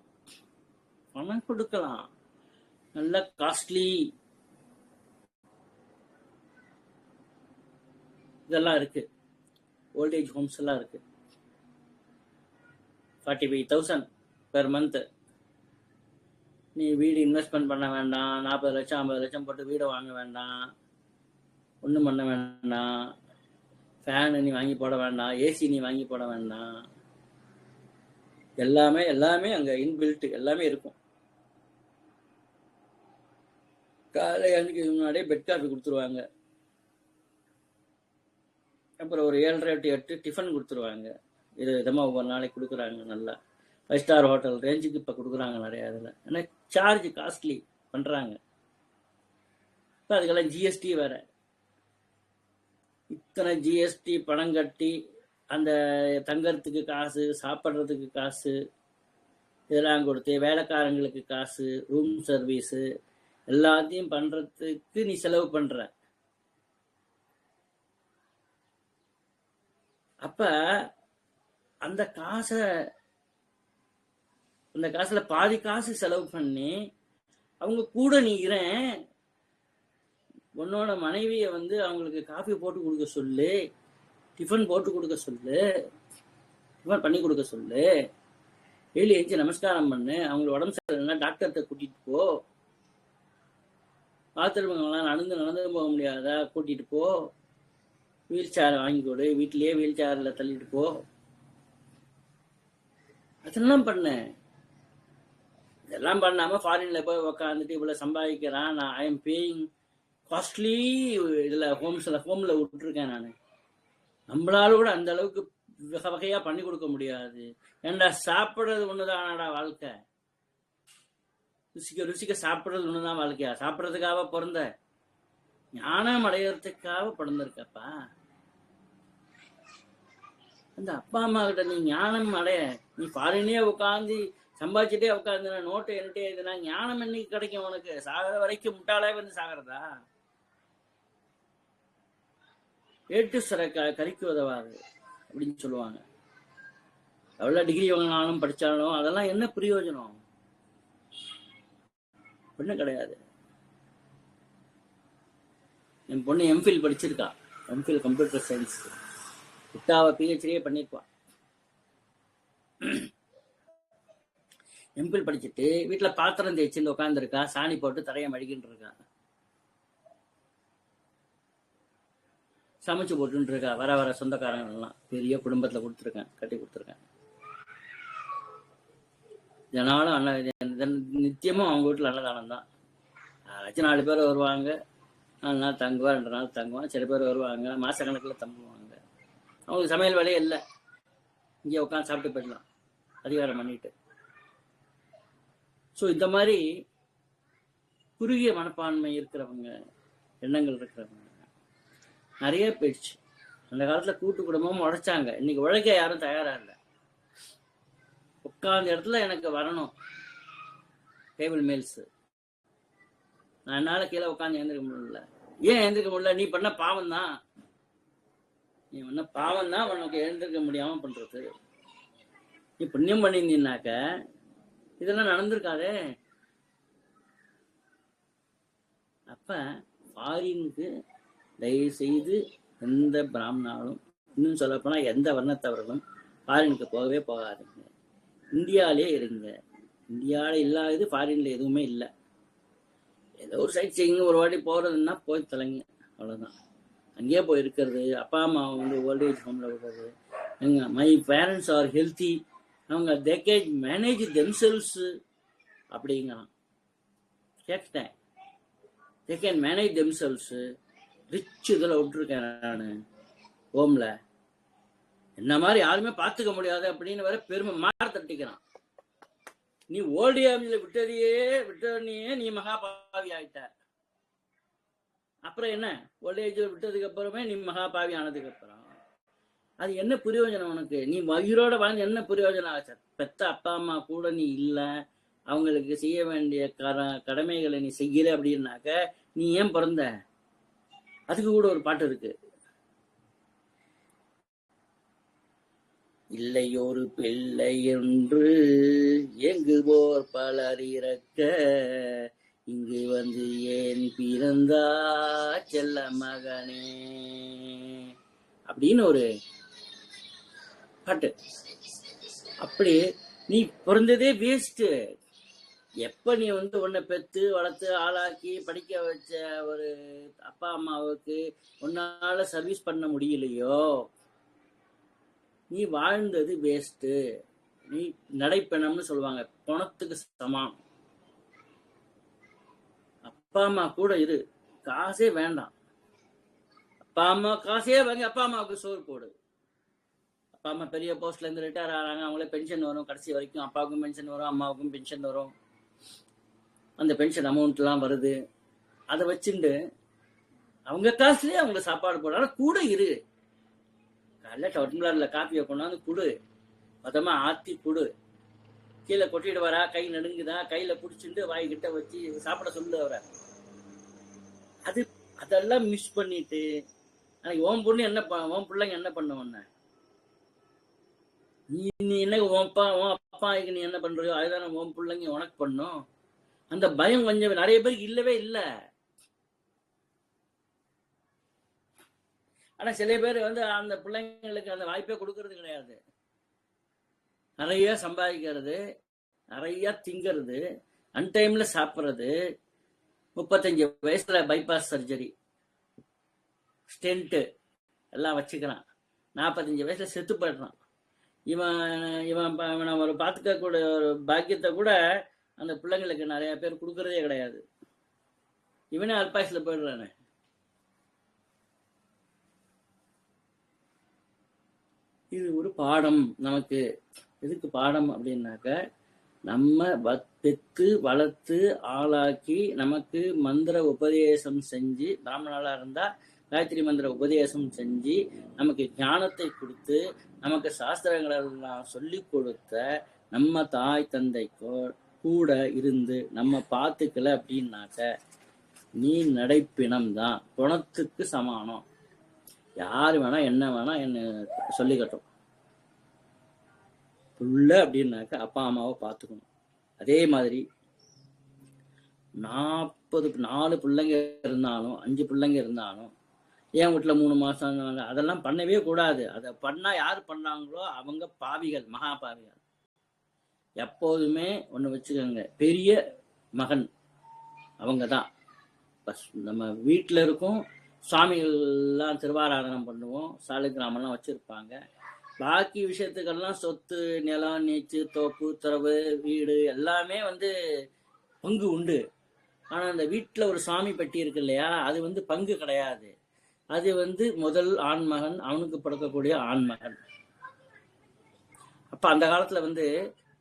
Speaker 1: பணம் கொடுக்கலாம், நல்ல காஸ்ட்லி இதெல்லாம் இருக்கு, ஓல்டேஜ் ஹோம்ஸ் எல்லாம் இருக்கு. 45,000 பெர் மந்த். நீ வீடு இன்வெஸ்ட்மெண்ட் பண்ண வேண்டாம், 40 லட்சம் 50 லட்சம் போட்டு வீடை வாங்க வேண்டாம், ஒன்றும் பண்ண வேண்டாம். ஃபேனு நீ வாங்கி போட வேண்டாம், ஏசி நீ வாங்கி போட வேண்டாம். எல்லாமே எல்லாமே அங்கே இன்பில்ட் எல்லாமே இருக்கும். காலை அன்னைக்கு முன்னாடியே பெட் காஃபி கொடுத்துருவாங்க. அப்புறம் ஒரு 7:30 to 8 டிஃபன் கொடுத்துருவாங்க. இது விதமாக ஒவ்வொரு நாளைக்கு கொடுக்குறாங்க. நல்லா 5 ஸ்டார் ஹோட்டல் ரேஞ்சுக்கு இப்போ கொடுக்குறாங்க நிறையா இதில். ஏன்னா சார்ஜ் காஸ்ட்லி பண்ணுறாங்க. இப்போ அதுக்கெல்லாம் ஜிஎஸ்டி வேற. இத்தனை ஜிஎஸ்டி பணம் கட்டி அந்த தங்கறதுக்கு காசு, சாப்பிட்றதுக்கு காசு, இதெல்லாம் கொடுத்து வேலைக்காரங்களுக்கு காசு, ரூம் சர்வீஸு எல்லாத்தையும் பண்ணுறதுக்கு நீ செலவு பண்ணுற. அப்போ அந்த காசுல பாதி காசு செலவு பண்ணி அவங்க கூட நீக்கிறேன், உன்னோட மனைவியை வந்து அவங்களுக்கு காஃபி போட்டு கொடுக்க சொல்லு, டிஃபன் போட்டு கொடுக்க சொல்லு, டிஃபன் பண்ணி கொடுக்க சொல்லு, டெய்லி எழுச்சி நமஸ்காரம் பண்ணு, அவங்களுக்கு உடம்பு சரியில்லைன்னா டாக்டர்கிட்ட கூட்டிட்டு போ, பாத்திரவங்களாம் நடந்து போக முடியாதா கூட்டிட்டு போ, வீல் சேர் வாங்கி கொடு, வீட்லயே வீல் சேர்ல தள்ளிட்டு போ, அதெல்லாம் பண்ண. இதெல்லாம் பண்ணாம ஃபாரின்ல போய் உக்காந்துட்டு இவ்வளவு சம்பாதிக்கிறான், நான் ஐ எம் பேயிங் காஸ்ட்லி இதுல ஹோம்ல விட்டுருக்கேன் நான். நம்மளால கூட அந்த அளவுக்கு வகை வகையா பண்ணி கொடுக்க முடியாது. ஏன்டா சாப்பிடுறது ஒண்ணுதானடா வாழ்க்கை, ருசிக்க சாப்பிடுறது ஒண்ணுதான் வாழ்க்கையா? சாப்பிடுறதுக்காக பிறந்த, ஞானம் அடையறதுக்காக பிறந்திருக்கப்பா. அந்த அப்பா அம்மா கிட்ட நீ ஞானம் அடைய, நீ ஃபாரினே உட்காந்து சம்பாதிச்சுட்டே உட்காந்து நோட்டு என்னட்டே இதுனா ஞானம் என்னைக்கு கிடைக்கும் உனக்கு? சாகிற வரைக்கும் முட்டாளே வந்து சாகிறதா? ஏட்டு கறிக்கு உதவாது அப்படின்னு சொல்லுவாங்க. எவ்வளவு டிகிரி வாங்கினாலும் படிச்சாலும் அதெல்லாம் என்ன பிரயோஜனம்? ஒண்ணும் கிடையாது. என் பொண்ணு எம்ஃபில் படிச்சிருக்கா, எம்ஃபில் கம்ப்யூட்டர் சயின்ஸ், விட்டாவ பிஹெச்டியே பண்ணிருப்பா. எம்பிள் படிச்சுட்டு வீட்டுல பாத்திரம் தேய்ச்சின்னு உட்காந்துருக்கா, சாணி போட்டு தரைய மடிக்கிட்டு இருக்கா, சமைச்சு போட்டு இருக்கா. வர சொந்தக்காரங்க எல்லாம் பெரிய குடும்பத்துல கொடுத்துருக்கேன், கட்டி கொடுத்துருக்கேன். இதனாலும் நித்தியமும் அவங்க வீட்டுல அன்னதானம் தான். யாராச்சும் 4 பேர் வருவாங்க, 4 நாள் தங்குவா, 2 நாள் தங்குவான். சில பேர் வருவாங்க மாசக்கணக்கில் தங்குவாங்க. அவங்களுக்கு சமையல் வேலையே இல்லை, இங்கே உட்காந்து சாப்பிட்டு போயிடலாம் அதிகாரம் பண்ணிட்டு. ஸோ இந்த மாதிரி குறுகிய மனப்பான்மை இருக்கிறவங்க, எண்ணங்கள் இருக்கிறவங்க நிறைய போயிடுச்சு. அந்த காலத்துல கூட்டு குடும்பமும் உழைச்சாங்க, இன்னைக்கு உழைக்க யாரும் தயாரா இல்லை. உட்கார்ந்த இடத்துல எனக்கு வரணும் டேபிள் மீல்ஸ், நான் என்னால கீழே உட்காந்து எழுந்திருக்க முடியல. ஏன் எழுந்திருக்க முடியல? நீ பண்ண பாவம் தான், நீ பண்ண பாவம் தான் உனக்கு எழுந்திருக்க முடியாம பண்றது. நீ புண்ணியம் பண்ணியிருந்தீன்னாக்க இதெல்லாம் நடந்திருக்காதே. அப்ப ஃபாரினுக்கு தயவு செய்து எந்த பிராமணாலும், இன்னும் சொல்ல போனா எந்த வர்ணத்தவர்களும் ஃபாரினுக்கு போகவே போகாதுங்க. இந்தியாவிலே இருங்க. இந்தியாவில இல்லாதது ஃபாரின்ல எதுவுமே இல்லை. ஏதோ ஒரு சைட் செய்யுங்க, ஒரு வாட்டி போறதுன்னா போய் தலைங்க, அவ்வளவுதான். அங்கேயே போய் இருக்கிறது, அப்பா அம்மா வந்து ஓல்டேஜ் ஹோம்ல விடுறது. மை பேரண்ட்ஸ் ஆர் ஹெல்த்தி, அவங்க தே கேன் மேனேஜ் தெம்செல்ஸ் அப்படிங்கிறான். கேட்டேன், they can manage themselves. Rich இதில் விட்டுருக்கேன் நான் ஹோம்ல, என்ன மாதிரி யாருமே பார்த்துக்க முடியாது அப்படின்னு வேற பெருமை மாற தட்டிக்கிறான். நீ ஓல்டேஜ்ல விட்டதையே நீ மகாபாவி ஆயிட்ட. அப்புறம் என்ன? ஓல்டேஜ்ல விட்டதுக்கு அப்புறமே நீ மகாபாவி ஆனதுக்கு அப்புறம் அது என்ன பிரயோஜனம் உனக்கு? நீ உயிரோட வாழ்ந்து என்ன பிரயோஜனம் ஆச்சு? பெத்த அப்பா அம்மா கூட நீ இல்ல, அவங்களுக்கு செய்ய வேண்டிய கடமைகளை நீ செய்யல அப்படின்னாக்க நீ ஏன் பிறந்த? அதுக்கு கூட ஒரு பாட்டு இருக்கு. இல்லையொரு பிள்ளை என்று எங்குவோர் பலர் இறக்க, இங்கு வந்து ஏன் பிறந்தா செல்ல மகனே அப்படின்னு ஒரு பாட்டு. அப்படி நீ பிறந்ததே வேஸ்ட். எப்ப நீ வந்து உன்னை பெத்து வளர்த்து ஆளாக்கி படிக்க வச்ச ஒரு அப்பா அம்மாவுக்கு உன்னால சர்வீஸ் பண்ண முடியலையோ, நீ வாழ்ந்தது வேஸ்ட். நீ நடைப்பெணம்னு சொல்லுவாங்க, பணத்துக்கு சமம். அப்பா அம்மா கூட இரு, காசே வேண்டாம். அப்பா அம்மா காசே வாங்கி அப்பா அம்மாவுக்கு சோறு போடு. அப்பா அம்மா பெரிய போஸ்ட்ல இருந்து ரிட்டையர் ஆகிறாங்க, அவங்களே பென்ஷன் வரும் கடைசி வரைக்கும். அப்பாவுக்கும் பென்ஷன் வரும், அம்மாவுக்கும் பென்ஷன் வரும். அந்த பென்ஷன் அமௌண்ட் எல்லாம் வருது, அதை வச்சுட்டு அவங்க காசுலயே அவங்க சாப்பாடு போட கூட இரு. காலைல டம்ளர்ல காப்பியை கொண்டாந்து குடு, மொத்தமா ஆத்தி குடு. கீழே கொட்டிட்டு வரா, கை நடுங்குதா, கையில பிடிச்சிட்டு வாய்கிட்ட வச்சு சாப்பிட சொல்லு அவரை. அதெல்லாம் மிஸ் பண்ணிட்டு ஓம் பொண்ணு என்ன, ஓம் பிள்ளைங்க என்ன பண்ண? நீ என்ன உன் அப்பாவுக்கு நீ என்ன பண்றியோ அதுதான் உன் பிள்ளைங்க உனக்கு பண்ணும். அந்த பயம் கொஞ்சம் நிறைய பேருக்கு இல்லவே இல்லை. ஆனா சில பேர் வந்து அந்த பிள்ளைங்களுக்கு அந்த வாய்ப்பே கொடுக்கறது கிடையாது. நிறைய சம்பாதிக்கிறது, நிறைய திங்கிறது, அன்டைம்ல சாப்பிட்றது, 35 வயசுல பைபாஸ் சர்ஜரி, ஸ்டென்ட் எல்லாம் வச்சுக்கிறான், 45 வயசுல செத்து போயிடுறான். இவன் இவன் ஒரு பார்த்துக்க கூட ஒரு பாக்கியத்தை கூட அந்த பிள்ளைங்களுக்கு நிறைய பேர் கொடுக்கறதே கிடையாது. இவனே அல்பாயுசுல போயிடுறானே. இது ஒரு பாடம் நமக்கு. எதுக்கு பாடம் அப்படின்னாக்க, நம்ம பெத்து வளர்த்து ஆளாக்கி நமக்கு மந்திர உபதேசம் செஞ்சு, பிராமணாளா இருந்தா காயத்ரி மந்திர உபதேசம் செஞ்சு நமக்கு ஞானத்தை கொடுத்து நமக்கு சாஸ்திரங்களெல்லாம் சொல்லி கொடுத்த நம்ம தாய் தந்தைக்கோ கூட இருந்து நம்ம பார்த்துக்கல அப்படின்னாக்க நீ நடைப்பிணம் தான், குணத்துக்கு சமானம். யாரு வேணா என்ன வேணா என்ன சொல்லிக்கட்டும். புள்ள அப்படின்னாக்க அப்பா அம்மாவை பார்த்துக்கணும். அதே மாதிரி 4 பிள்ளைங்க இருந்தாலும் 5 பிள்ளைங்க இருந்தாலும் என் வீட்டுல 3 மாசம் அதெல்லாம் பண்ணவே கூடாது. அதை பண்ணா யாரு பண்ணாங்களோ அவங்க பாவிகள், மகா பாவிகள். எப்போதுமே ஒண்ணு வச்சுக்கோங்க, பெரிய மகன் அவங்கதான். நம்ம வீட்டுல இருக்கும் சுவாமிகள்லாம் திருவாராதனம் பண்ணுவோம், சாலிகிராமெல்லாம் வச்சிருப்பாங்க. பாக்கி விஷயத்துக்கெல்லாம் சொத்து, நிலம், நீச்சு, தோப்பு, துறவு, வீடு எல்லாமே வந்து பங்கு உண்டு. ஆனா அந்த வீட்டுல ஒரு சாமி பெட்டி இருக்கு இல்லையா, அது வந்து பங்கு கிடையாது. அது வந்து முதல் ஆண்மகன், அவனுக்கு பிறக்கக்கூடிய ஆண்மகன். அப்ப அந்த காலத்துல வந்து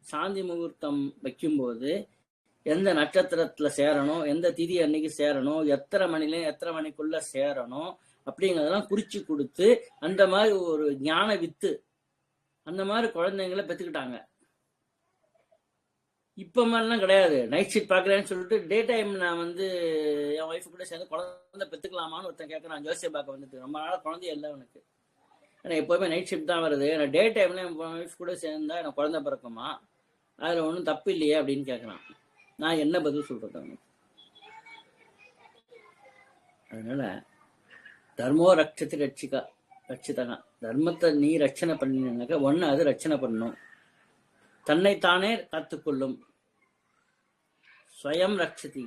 Speaker 1: சாந்தி முகூர்த்தம் வைக்கும்போது எந்த நட்சத்திரத்துல சேரணும், எந்த திதி அன்னைக்கு சேரணும், எத்தனை மணிக்குள்ள சேரணும் அப்படிங்கிறதெல்லாம் குறிச்சு கொடுத்து அந்த மாதிரி ஒரு ஞான வித்து அந்த மாதிரி குழந்தைங்களை பெற்றுக்கிட்டாங்க. இப்ப மாதிரிலாம் கிடையாது. நைட் ஷிஃப்ட் பாக்குறேன்னு சொல்லிட்டு டே டைம் நான் வந்து என் ஒய்ஃபு கூட சேர்ந்து குழந்தை பெற்றுக்கலாமான்னு ஒருத்தன் கேட்கறான். ஜோசிய பார்க்க வந்துட்டு ரொம்ப நாள் குழந்தைய இல்லை அவனுக்கு. ஏன்னா எப்போதுமே நைட் ஷிஃப்ட் தான் வருது, ஏன்னா டே டைம்ல என் ஒய்ஃப் கூட சேர்ந்தா எனக்கு குழந்தை பிறக்குமா, அதுல ஒன்றும் தப்பு இல்லையே அப்படின்னு கேட்கறான். நான் என்ன பதில் சொல்றது அவனுக்கு? அதனால தர்மோ ரட்சத்தி ரட்சிதகா, தர்மத்தை நீ ரட்சணை பண்ணினாக்க ஒன்னு அது ரட்சணை பண்ணும், தன்னைத்தானே காத்துக்கொள்ளும். ஸ்வயம் ரட்சதி,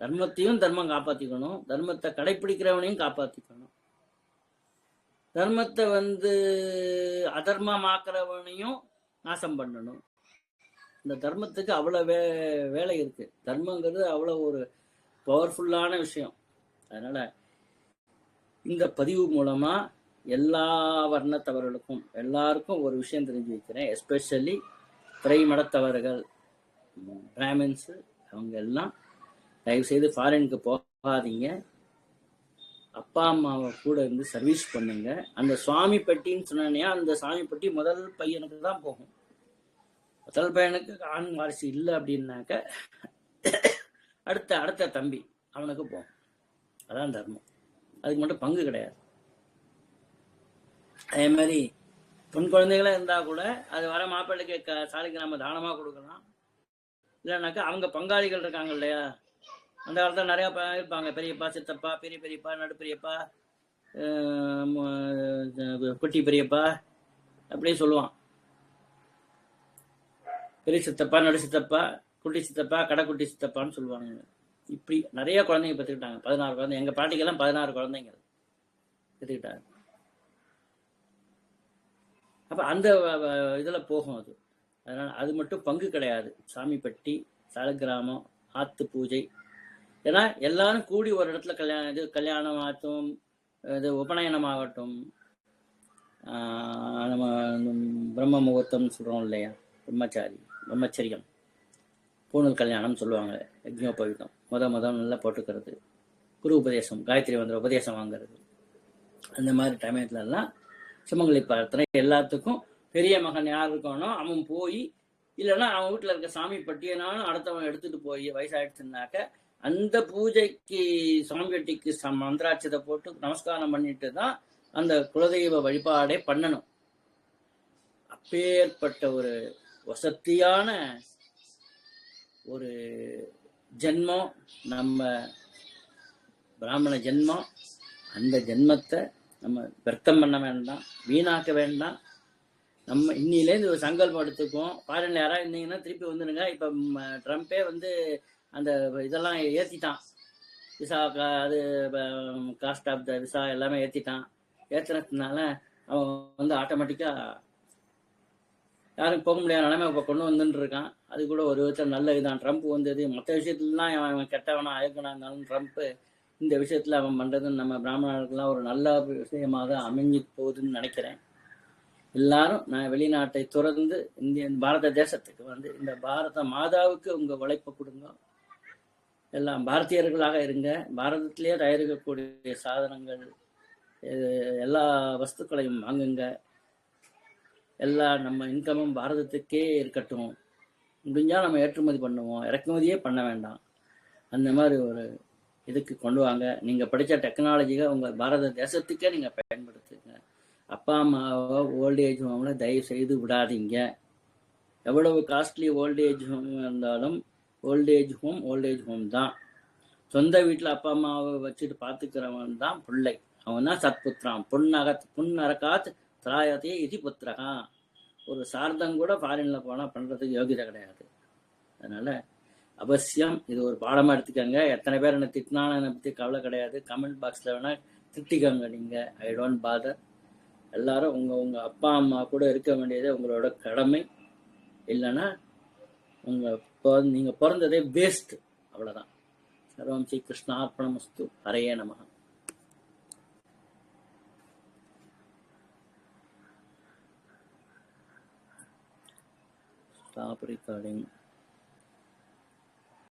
Speaker 1: தர்மத்தையும் தர்மம் காப்பாத்திக்கணும், தர்மத்தை கடைபிடிக்கிறவனையும் காப்பாத்திக்கணும், தர்மத்தை வந்து அதர்மமாக்குறவனையும் நாசம் பண்ணணும். இந்த தர்மத்துக்கு அவ்வளவு வேலை இருக்கு. தர்மங்கிறது அவ்வளவு ஒரு பவர்ஃபுல்லான விஷயம். அதனால இந்த பதிவு மூலமா எல்லா வர்ணத்தவர்களுக்கும் எல்லாருக்கும் ஒரு விஷயம் தெரிஞ்சு வைக்கிறேன். எஸ்பெஷலி திரைமடத்தவர்கள், பிராமின்ஸ், அவங்க எல்லாம் தயவு செய்து ஃபாரினுக்கு போகாதீங்க. அப்பா அம்மாவை கூட இருந்து சர்வீஸ் பண்ணுங்க. அந்த சுவாமி பெட்டின்னு சொன்னா அந்த சுவாமி பெட்டி முதல் பையனுக்கு தான் போகும். முதல் பையனுக்கு ஆண் வாரிசு இல்லை அப்படின்னாக்க அடுத்த தம்பி அவனுக்கு போகும். அதான் தர்மம். அதுக்கு மட்டும் பங்கு கிடையாது. அதே மாதிரி பெண் குழந்தைகளா இருந்தா கூட அது வர மாப்பிள்ளைக்கு சாலைக்கு நம்ம தானமா கொடுக்கலாம். இல்லைன்னாக்கா அவங்க பங்காளிகள் இருக்காங்க இல்லையா, அந்த காலத்துல நிறைய இருப்பாங்க, பெரியப்பா, சித்தப்பா, பெரிய பெரியப்பா, நடு பெரியப்பா, குட்டி பெரியப்பா அப்படியே சொல்லுவான். பெரிய சித்தப்பா, நடு சித்தப்பா, குட்டி சித்தப்பா, கடைக்குட்டி சித்தப்பான்னு சொல்லுவாங்க. இப்படி நிறைய குழந்தைங்க பெற்றுக்கிட்டாங்க. 16 குழந்தை. எங்க பாட்டிக்கெல்லாம் 16 குழந்தைங்க பெற்றுக்கிட்டாங்க. அப்ப அந்த இதுல போகும் அது. அதனால அது மட்டும் பங்கு கிடையாது. சாமி பெட்டி, சாலக்கிராமம், ஆத்து பூஜை, ஏன்னா எல்லாரும் கூடி ஒரு இடத்துல கல்யாணம் ஆகட்டும், இது உபநயனம் ஆகட்டும், நம்ம பிரம்ம முகூர்த்தம் சொல்றோம் இல்லையா, பிரம்மச்சரியம், பூணூல் கல்யாணம் சொல்லுவாங்க, யஜ்ஞோபவீதம், முதல் நல்லா போட்டுக்கிறது, குரு உபதேசம், காயத்ரி மந்திர உபதேசம் வாங்கிறது, அந்த மாதிரி சமயத்துல எல்லாம் சுமங்கலி பிரார்த்தனை. எல்லாத்துக்கும் பெரிய மகன் யார் இருக்கானோ அவன் போய், இல்லைன்னா அவன் வீட்டுல இருக்க சாமி பட்டியனாலும் அடுத்தவன் எடுத்துட்டு போய் வயசாயிடுச்சுனாக்க அந்த பூஜைக்கு சாமி பெட்டிக்கு மந்திராட்சத்தை போட்டு நமஸ்காரம் பண்ணிட்டு தான் அந்த குலதெய்வ வழிபாடே பண்ணணும். அப்பேற்பட்ட ஒரு வசத்தியான ஒரு ஜென்மம் நம்ம பிராமண ஜென்மம். அந்த ஜென்மத்தை நம்ம விரத்தம் பண்ண வேண்டாம், வீணாக்க வேண்டாம். நம்ம இன்னிலேருந்து ஒரு சங்கல்பம் எடுத்துக்குவோம். ஃபாரின்ல யாராவது இருந்தீங்கன்னா திருப்பி வந்துடுங்க. இப்போ ட்ரம்ப்பே வந்து அந்த இதெல்லாம் ஏற்றிட்டான், விசா அது காஸ்ட் ஆஃப் த விசா எல்லாமே ஏற்றிட்டான். ஏற்றுனதுனால அவன் வந்து ஆட்டோமேட்டிக்காக யாரும் போக முடியாத நிலைமை இப்போ கொண்டு வந்துட்டு இருக்கான். அது கூட ஒரு விதத்தில் நல்ல இதுதான். ட்ரம்ப் வந்தது மற்ற விஷயத்துலலாம் அவன் கெட்டவனா அயக்கனா இருந்தாலும் ட்ரம்ப்பு இந்த விஷயத்தில் அவன் பண்ணுறது நம்ம பிராமணர்களுக்கெல்லாம் ஒரு நல்ல விஷயமாக அமைஞ்சு போகுதுன்னு நினைக்கிறேன். எல்லாரும் நான் வெளிநாட்டை துறந்து பாரத தேசத்துக்கு வந்து இந்த பாரத மாதாவுக்கு உங்கள் உழைப்பை கொடுங்க. எல்லாம் பாரதியர்களாக இருங்க. பாரதத்திலேயே தயாரிக்கக்கூடிய சாதனங்கள் எல்லா வஸ்துக்களையும் வாங்குங்க. எல்லா நம்ம இன்கமும் பாரதத்துக்கே இருக்கட்டும். முடிஞ்சால் நம்ம ஏற்றுமதி பண்ணுவோம், இறக்குமதியே பண்ண வேண்டாம். அந்த மாதிரி ஒரு இதுக்கு கொண்டு வாங்க. நீங்கள் படித்த டெக்னாலஜியை உங்கள் பாரத தேசத்துக்கே நீங்கள் பயன்படுத்துங்க. அப்பா அம்மாவை ஓல்டேஜ் ஹோமில் தயவு செய்து விடாதீங்க. எவ்வளவு காஸ்ட்லி ஓல்டேஜ் ஹோம் இருந்தாலும் ஓல்டேஜ் ஹோம் தான். சொந்த வீட்டில் அப்பா அம்மாவை வச்சுட்டு பார்த்துக்கிறவன் தான் பிள்ளை. அவன் தான் சத்புத்திரான். புன்னரகாத் திராயதே இது புத்திரகா. ஒரு சார்தம் கூட ஃபாரினில் போனால் பண்ணுறதுக்கு யோகிதை கிடையாது. அதனால் அவசியம் இது ஒரு பாடமாக எடுத்துக்கோங்க. எத்தனை பேர் என்னை திட்டினாலும் என்னை பற்றி கவலை கிடையாது. கமெண்ட் பாக்ஸில் வேணால் திட்டிக்கோங்க. நீங்கள் ஐ டோன்ட் பாதர். எல்லாரும் உங்கள் அப்பா அம்மா கூட இருக்க வேண்டியது உங்களோட கடமை. இல்லைன்னா நீங்கள் பிறந்ததே வேஸ்ட். அவ்வளோதான். சர்வம் ஸ்ரீ கிருஷ்ணார்ப்பணமஸ்து. ஹரயே நமஹ. Stop recording.